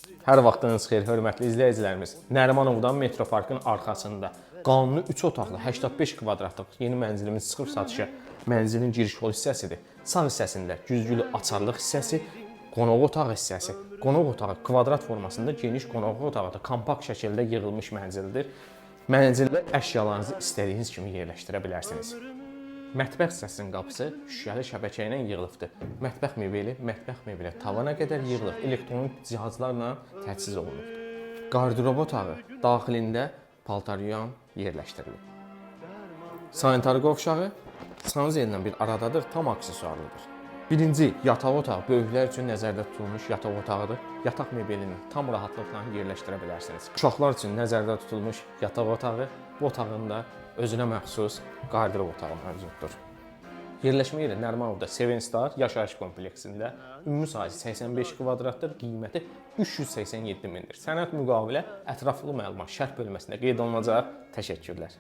Hər vaxtınız xeyir, hörmətli izləyicilərimiz. Nərimanovdan Metroparkın arxasında qanuni 3 otaqlı 85 kvadratlıq yeni mənzilimiz çıxıb satışa. Mənzilin giriş yol hissəsidir. Sağ hissəsində güzgülü açarlıq hissəsi, qonaq otağı hissəsi. Qonaq otağı kvadrat formasında geniş qonaq otağıdır. Kompakt şəkildə yığılmış mənzildir. Mənzildə əşyalarınızı istədiyiniz kimi yerləşdirə bilərsiniz. Mətbəx hissəsinin qapısı şüşəli şəbəkə ilə yığılıbdır. Mətbəx mebeli tavana qədər yığılıb, elektronik cihazlarla təchiz olunubdur. Qardırob otağı daxilində paltaryan yerləşdirilib. Sanitar qovşağı sanuzəllə bir aradadır, tam aksesuarlıdır. Birinci yataq otağı böyüklər üçün nəzərdə tutulmuş yataq otağıdır. Yataq mebelini tam rahatlıqla yerləşdirə bilərsiniz. Uşaqlar üçün nəzərdə tutulmuş yataq otağı, bu otağın da özünə məxsus qardırob otağı mövcuddur. Yerləşmə yeri Nərimanovda Seven Star yaşayış kompleksində, ümumi sahəsi 85 kvadratdır, qiyməti 387 mindir. Sənəd müqavilə ətraflı məlumat şərh bölməsində qeyd olunacaq. Təşəkkürlər.